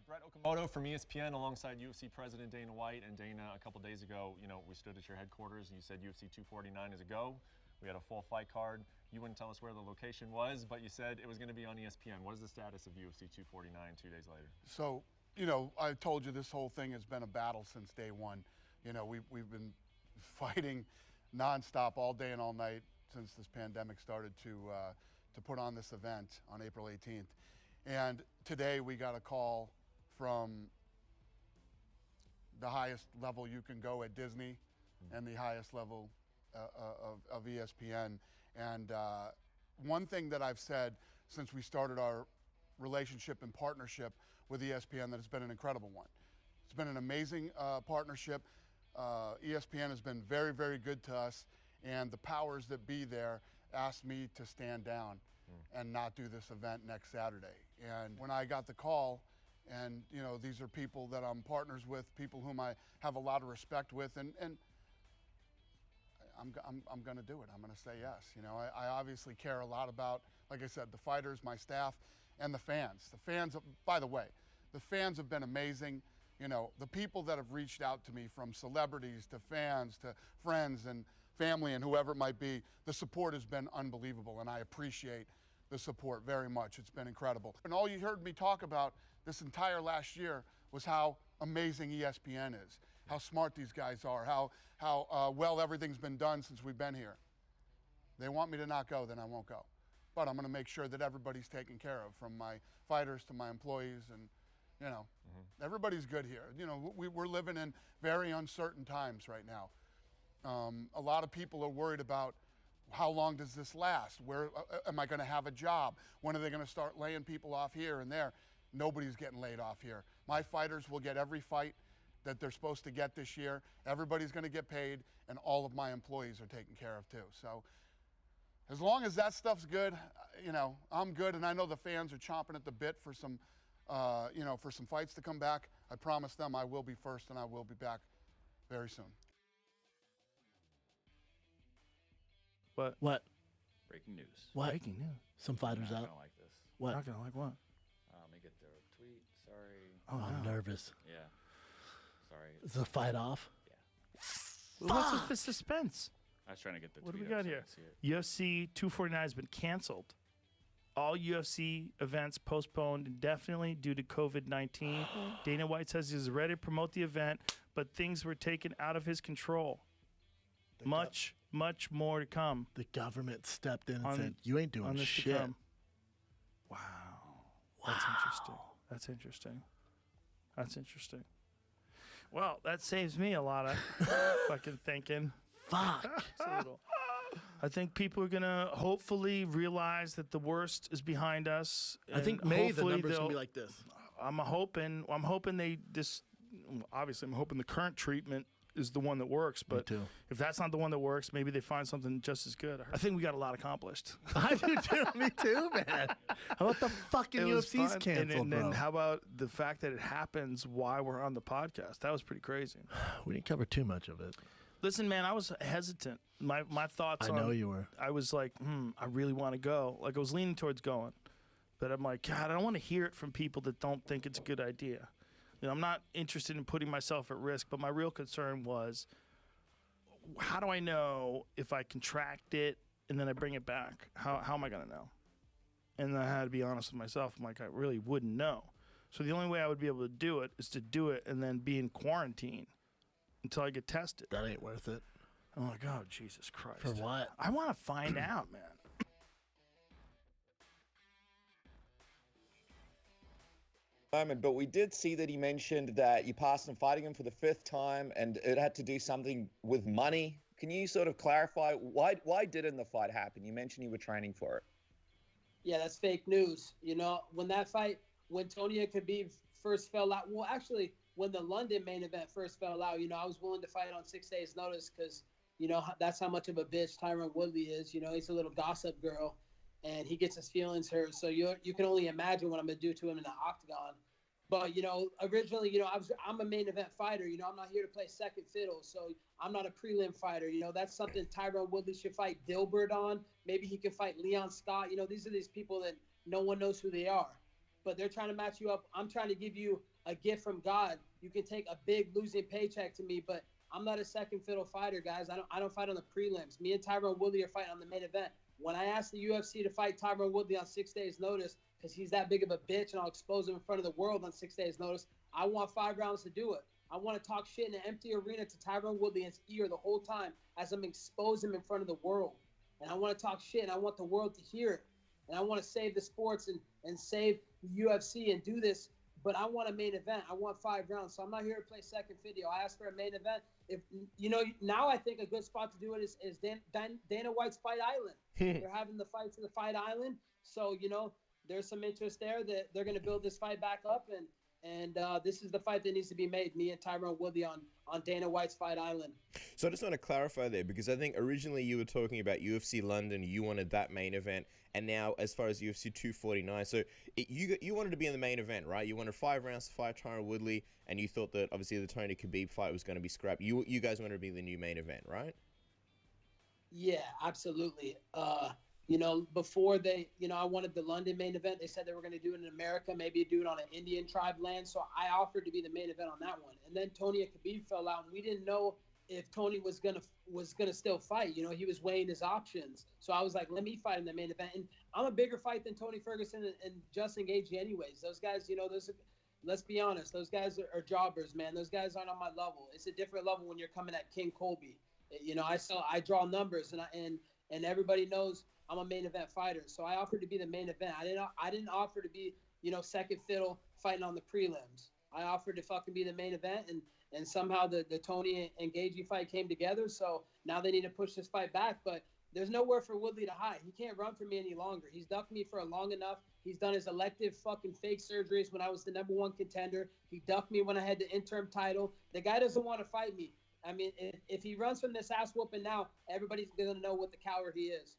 Brett Okamoto from ESPN alongside UFC President Dana White. And Dana, a couple days ago, we stood at your headquarters and you said UFC 249 is a go. We had a full fight card. You wouldn't tell us where the location was, but you said it was going to be on ESPN. What is the status of UFC 249 2 days later? So, I told you this whole thing has been a battle since day one. We've been fighting nonstop all day and all night since this pandemic started to put on this event on April 18th. And today we got a call from the highest level you can go at Disney and the highest level of ESPN. And one thing that I've said since we started our relationship and partnership with ESPN, that has been an incredible one. It's been an amazing partnership. ESPN has been very, very good to us, and the powers that be there asked me to stand down and not do this event next Saturday. And when I got the call, and these are people that I'm partners with, people whom I have a lot of respect with, and I'm going to do it. I'm going to say yes. I obviously care a lot about, like I said, the fighters, my staff, and the fans. The fans, by the way, the fans have been amazing. The people that have reached out to me, from celebrities to fans to friends and family and whoever it might be, the support has been unbelievable, and I appreciate the support very much. It's been incredible. And all you heard me talk about this entire last year was how amazing ESPN is, how smart these guys are, how well everything's been done since we've been here. They want me to not go, then I won't go. But I'm going to make sure that everybody's taken care of, from my fighters to my employees, and everybody's good here. We're living in very uncertain times right now. A lot of people are worried about, how long does this last? Where am I going to have a job? When are they going to start laying people off here and there? Nobody's getting laid off here. My fighters will get every fight that they're supposed to get this year. Everybody's going to get paid, and all of my employees are taken care of too. So as long as that stuff's good, I'm good, and I know the fans are chomping at the bit for some fights to come back. I promise them I will be first, and I will be back very soon. What? Breaking news. What? Breaking news. Some fighters Not out. gonna like this. What? Not gonna like what? Let me get their tweet. Sorry. Oh, I'm no. nervous. Yeah. Sorry. Is the fight off? Yeah. What's the suspense? I was trying to get the What do tweet we up got so I here? can see it. UFC 249 has been canceled. All UFC events postponed indefinitely due to COVID-19. Dana White says he's ready to promote the event, but things were taken out of his control. Much more to come. The government stepped in and On- said, "You ain't doing on this to shit." come. Wow. That's interesting. Well, that saves me a lot of fucking thinking. Fuck. I think people are gonna hopefully realize that the worst is behind us. I think and May the hopefully numbers they'll- gonna be like this. I'm hoping they just. Obviously, I'm hoping the current treatment is the one that works. But too. if that's not the one that works, maybe they find something just as good. I think we got a lot accomplished. I do too. Me too, man. How about the fucking It was UFC's fun. canceled, and bro? then how about the fact that it happens while we're on the podcast? That was pretty crazy. We didn't cover too much of it. Listen, man, I was hesitant. My thoughts I know you were. I was like, I really want to go. Like, I was leaning towards going. But I'm like, God, I don't want to hear it from people that don't think it's a good idea. I'm not interested in putting myself at risk, but my real concern was, how do I know if I contract it and then I bring it back? How am I going to know? And I had to be honest with myself. I'm like, I really wouldn't know. So the only way I would be able to do it is to do it and then be in quarantine until I get tested. That ain't worth it. I'm like, oh, Jesus Christ. For what? I want to find out, man. But we did see that he mentioned that you passed on fighting him for the 5th time, and it had to do something with money. Can you sort of clarify why didn't the fight happen? You mentioned you were training for it. Yeah, that's fake news. When that fight, when Tony and Khabib first fell out, well, actually, when the London main event first fell out, I was willing to fight on 6 days' notice because, that's how much of a bitch Tyron Woodley is. He's a little gossip girl, and he gets his feelings hurt. So you can only imagine what I'm going to do to him in the octagon. But, originally, I'm a main event fighter. I'm not here to play second fiddle. So I'm not a prelim fighter. That's something Tyron Woodley should fight Dilbert on. Maybe he can fight Leon Scott. These are these people that no one knows who they are. but they're trying to match you up. I'm trying to give you a gift from God. You can take a big losing paycheck to me, but I'm not a second fiddle fighter, guys. I don't fight on the prelims. Me and Tyron Woodley are fighting on the main event. When I asked the UFC to fight Tyron Woodley on 6 days' notice, because he's that big of a bitch and I'll expose him in front of the world on 6 days' notice, I want 5 rounds to do it. I want to talk shit in an empty arena to Tyron Woodley in his ear the whole time as I'm exposing him in front of the world. And I want to talk shit and I want the world to hear it. And I want to save the sports and save the UFC and do this. But I want a main event. I want 5 rounds. So I'm not here to play second fiddle. I asked for a main event. If now I think a good spot to do it is Dana White's Fight Island. They're having the fight to the Fight Island. So, there's some interest there that they're going to build this fight back up. And this is the fight that needs to be made, me and Tyron Woodley on Dana White's Fight Island. So I just want to clarify there, because I think originally you were talking about UFC London, you wanted that main event, and now as far as UFC 249, so you wanted to be in the main event, right? You wanted 5 rounds to fight Tyron Woodley, and you thought that obviously the Tony Khabib fight was going to be scrapped. You guys wanted to be the new main event, right? Yeah, absolutely. Before they, I wanted the London main event. They said they were going to do it in America, maybe do it on an Indian tribe land. So I offered to be the main event on that one. And then Tony and Khabib fell out, and we didn't know if Tony was gonna still fight. He was weighing his options. So I was like, let me fight in the main event. And I'm a bigger fight than Tony Ferguson and Justin Gaethje anyways. Those guys, let's be honest, those guys are jobbers, man. Those guys aren't on my level. It's a different level when you're coming at King Colby. I draw numbers, and everybody knows I'm a main event fighter. So I offered to be the main event. I didn't offer to be, second fiddle fighting on the prelims. I offered to fucking be the main event, and somehow the Tony and Gaethje fight came together. So now they need to push this fight back. But there's nowhere for Woodley to hide. He can't run from me any longer. He's ducked me for long enough. He's done his elective fucking fake surgeries when I was the #1 contender. He ducked me when I had the interim title. The guy doesn't want to fight me. I mean, if he runs from this ass whooping now, everybody's going to know what the coward he is.